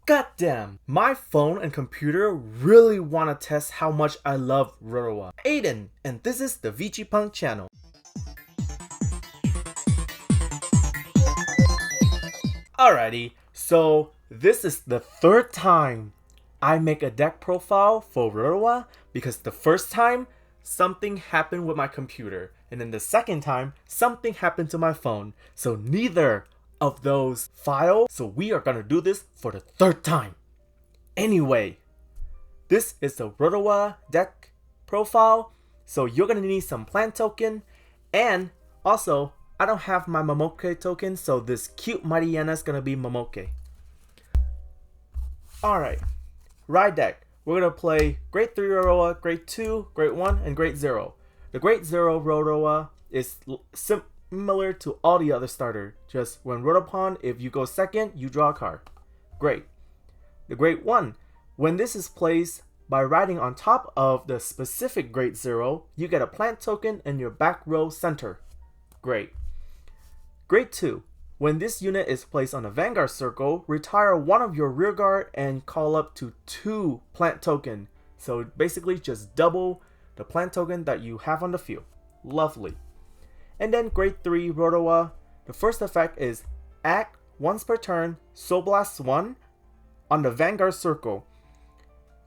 Goddamn, my phone and computer really want to test how much I love Rorowa. Aiden, and this is the VG Punk channel. Alrighty, so this is the third time I make a deck profile for Rorowa because the first time something happened with my computer and then the second time something happened to my phone. So neither of those file, so we are gonna do this for the third time. Anyway, this is the Rorowa deck profile, so you're gonna need some plant token, and also I don't have my Momoke token, so this cute Mariana is gonna be Momoke. Alright, ride deck. We're gonna play Grade 3 Rorowa, Grade 2, Grade 1, and Grade 0. The Grade 0 Rorowa is similar to all the other starter. Just when Rotopon, if you go second, you draw a card. Great. The Grade 1, when this is placed by riding on top of the specific Grade 0, you get a plant token in your back row center. Great. Grade 2, when this unit is placed on a Vanguard circle, retire one of your rear guard and call up to 2 plant token. So basically just double the plant token that you have on the field. Lovely. And then Grade 3 Rorowa, the first effect is act once per turn, Soul Blast 1 on the Vanguard circle.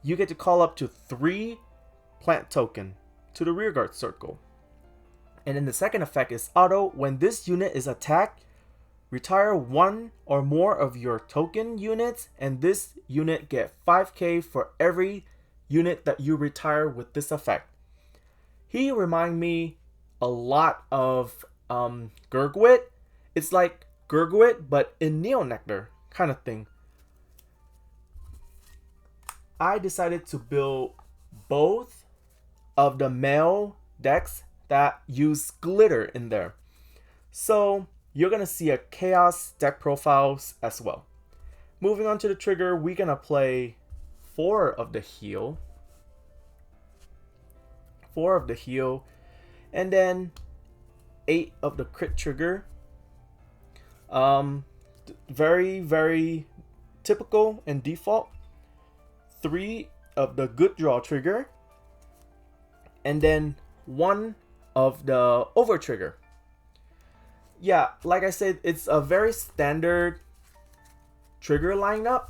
You get to call up to 3 plant token to the rear guard circle. And then the second effect is auto. When this unit is attacked, retire one or more of your token units, and this unit get 5k for every unit that you retire with this effect. He remind me a lot of Gurgwit. It's like Gurgwit but in Neo Nectar kind of thing. I decided to build both of the male decks that use glitter in there. So you're gonna see a chaos deck profiles as well. Moving on to the trigger, we're gonna play 4 of the heal. 4 of the heal. And then 8 of the crit trigger. Very typical and default. 3 of the good draw trigger. And then 1 of the over trigger. Yeah, like I said, it's a very standard trigger lineup.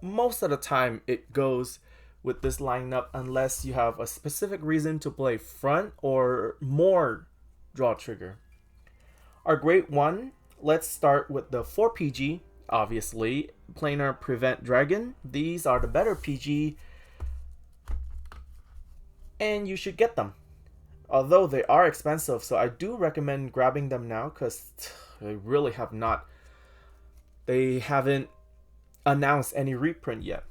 Most of the time it goes with this lineup unless you have a specific reason to play front or more draw trigger. Our Grade 1, let's start with the 4 PG, obviously. Planar Prevent Dragon. These are the better PG and you should get them. Although they are expensive, so I do recommend grabbing them now because they really have not. They haven't announced any reprint yet.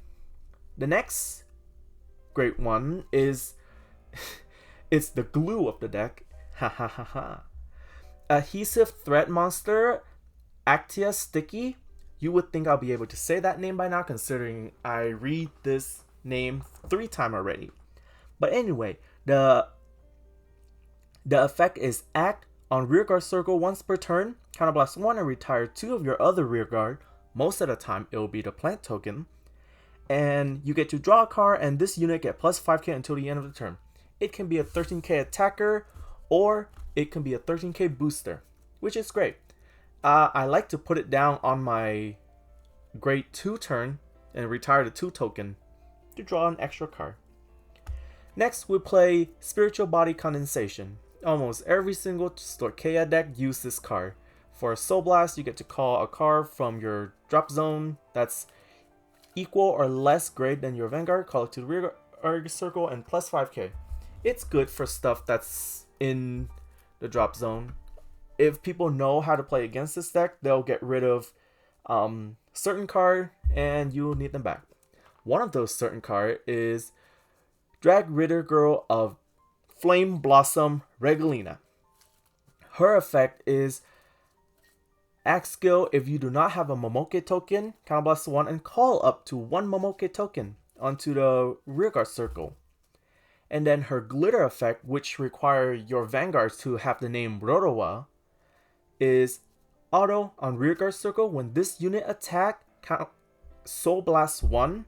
The next Grade 1 is it's the glue of the deck. Ha ha ha ha. Adhesive Threat Monster, Actia Sticky. You would think I'll be able to say that name by now, considering I read this name 3 times already. But anyway, the effect is act on rearguard circle once per turn, counterblast 1 and retire 2 of your other rearguard. Most of the time it will be the plant token. And you get to draw a card, and this unit get plus 5k until the end of the turn. It can be a 13k attacker or it can be a 13k booster, which is great. I like to put it down on my Grade 2 turn and retire the 2 token to draw an extra card. Next we play Spiritual Body Condensation. Almost every single Storkea deck uses this card. For a Soul Blast, you get to call a card from your drop zone that's equal or less grade than your Vanguard, call it to the rear guard circle, and plus 5k. It's good for stuff that's in the drop zone. If people know how to play against this deck, they'll get rid of certain card and you'll need them back. One of those certain card is Drag Ritter Girl of Flame Blossom Regalina. Her effect is act skill if you do not have a Momoke token, counterblast 1 and call up to 1 Momoke token onto the rearguard circle. And then her glitter effect, which require your Vanguard to have the name Rorowa, is auto on rearguard circle. When this unit attack, Soul Blast 1.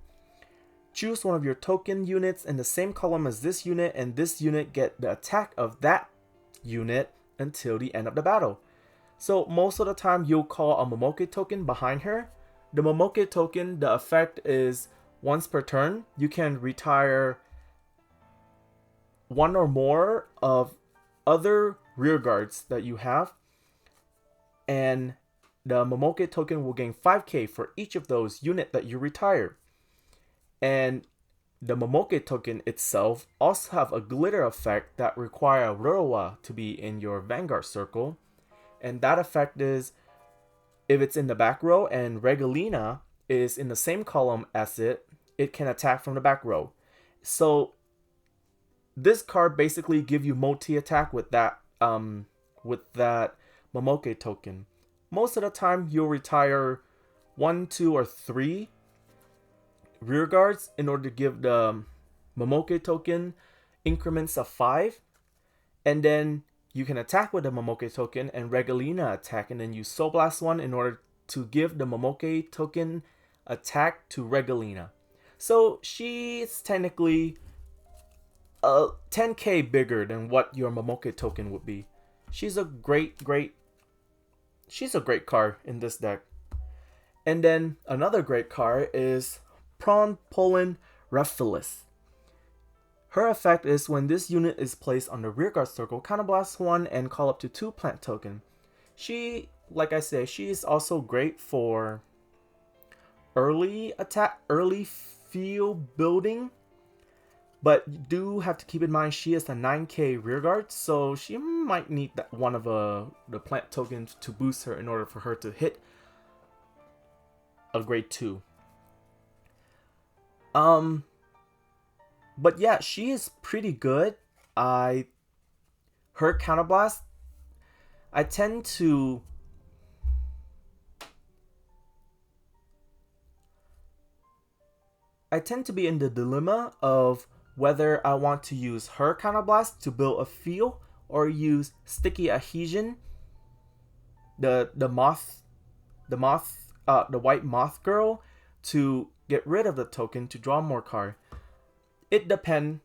Choose one of your token units in the same column as this unit, and this unit get the attack of that unit until the end of the battle. So most of the time you'll call a Momoke token behind her. The Momoke token, the effect is once per turn, you can retire one or more of other rear guards that you have, and the Momoke token will gain 5k for each of those unit that you retire. And the Momoke token itself also have a glitter effect that require Rorowa to be in your Vanguard circle. And that effect is, if it's in the back row and Regalina is in the same column as it, it can attack from the back row. So this card basically give you multi-attack with that Momoke token. Most of the time you'll retire 1, 2, or 3 rear guards in order to give the Momoke token increments of 5, and then you can attack with the Momoke token and Regalina attack, and then use Soul Blast 1 in order to give the Momoke token attack to Regalina. So she's technically 10k bigger than what your Momoke token would be. She's a great card in this deck. And then another great card is Prawn Pollen Rephilis. Her effect is when this unit is placed on the rearguard circle, counterblast 1 and call up to 2 plant token. She, like I say, she is also great for early attack, early field building. But you do have to keep in mind she is a 9k rearguard, so she might need that one of the plant tokens to boost her in order for her to hit a grade 2. But yeah, she is pretty good. Her counterblast, I tend to be in the dilemma of whether I want to use her counterblast to build a field or use Sticky Adhesion, the white moth girl, to get rid of the token to draw more card. It depend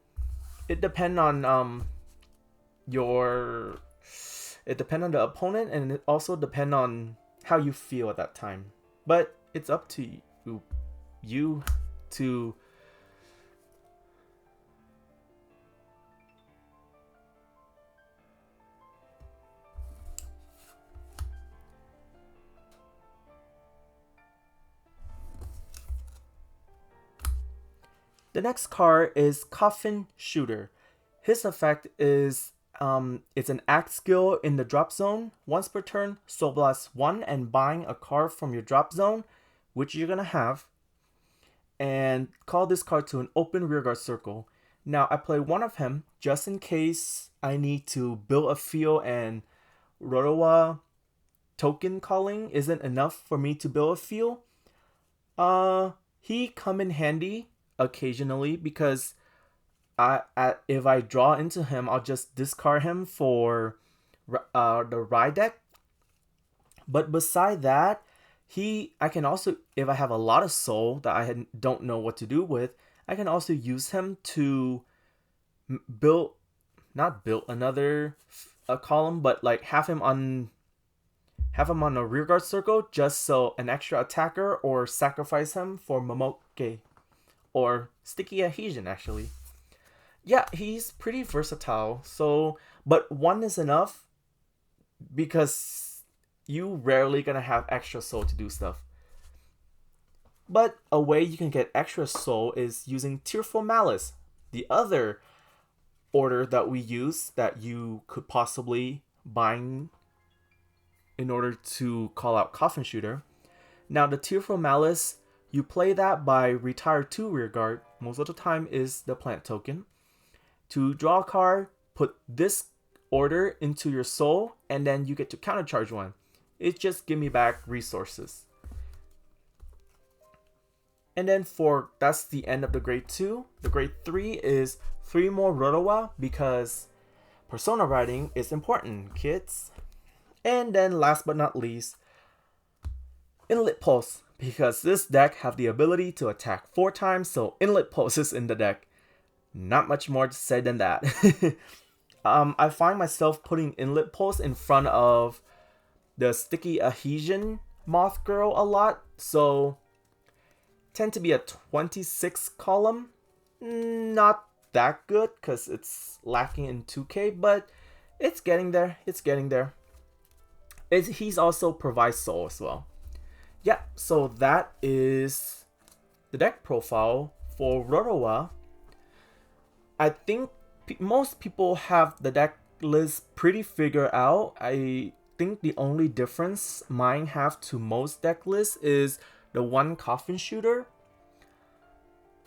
on the opponent, and it also depend on how you feel at that time. But it's up to you to The next card is Coffin Shooter. His effect is it's an act skill in the drop zone. Once per turn, Soul Blast 1 and bind a card from your drop zone, which you're gonna have, and call this card to an open rearguard circle. Now I play one of him just in case I need to build a field and Rorowa token calling isn't enough for me to build a field. He come in handy occasionally because if I draw into him, I'll just discard him for the Rye deck. But beside that, I can also, if I have a lot of soul that I don't know what to do with, I can also use him to not build another column, but like have him on a rearguard circle just so an extra attacker, or sacrifice him for Momoke or Sticky Adhesion actually. Yeah, he's pretty versatile. So, but one is enough because you rarely gonna have extra soul to do stuff. But a way you can get extra soul is using Tearful Malice, the other order that we use that you could possibly bind in order to call out Coffin Shooter. Now the Tearful Malice, you play that by retire 2 rearguard, most of the time is the plant token, to draw a card, put this order into your soul, and then you get to countercharge 1. It just give me back resources. And then that's the end of the grade 2. The grade 3 is 3 more Rorowa because persona writing is important, kids. And then last but not least, Inlet Pulse. because this deck have the ability to attack 4 times, so inlet pulses in the deck. Not much more to say than that. I find myself putting inlet pulse in front of the sticky adhesion moth girl a lot, so tend to be a 26 column. Not that good because it's lacking in 2k, but it's getting there. It's getting there. He's also provides soul as well. Yeah, so that is the deck profile for Rorowa. I think most people have the deck list pretty figured out. I think the only difference mine have to most deck lists is the one coffin shooter.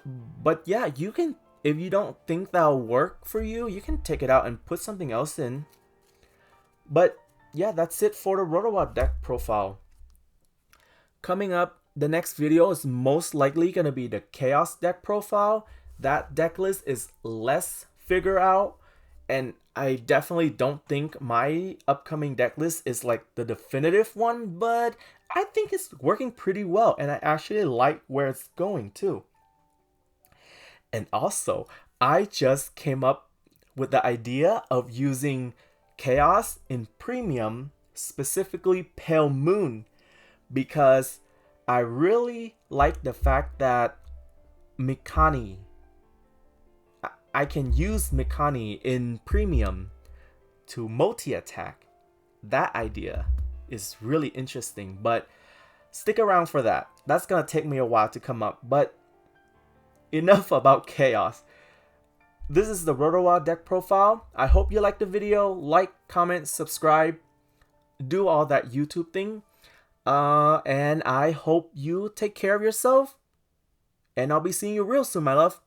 But yeah, you can, if you don't think that'll work for you, you can take it out and put something else in. But yeah, that's it for the Rorowa deck profile. Coming up, the next video is most likely going to be the Chaos deck profile. That deck list is less figured out, and I definitely don't think my upcoming deck list is like the definitive one, but I think it's working pretty well, and I actually like where it's going too. And also, I just came up with the idea of using Chaos in Premium, specifically Pale Moon, because I really like the fact that Mikani, I can use Mikani in Premium to multi-attack. That idea is really interesting, but stick around for that. That's gonna take me a while to come up, but enough about Chaos. This is the Rorowa deck profile. I hope you liked the video. Like, comment, subscribe, do all that YouTube thing. And I hope you take care of yourself. And I'll be seeing you real soon, my love.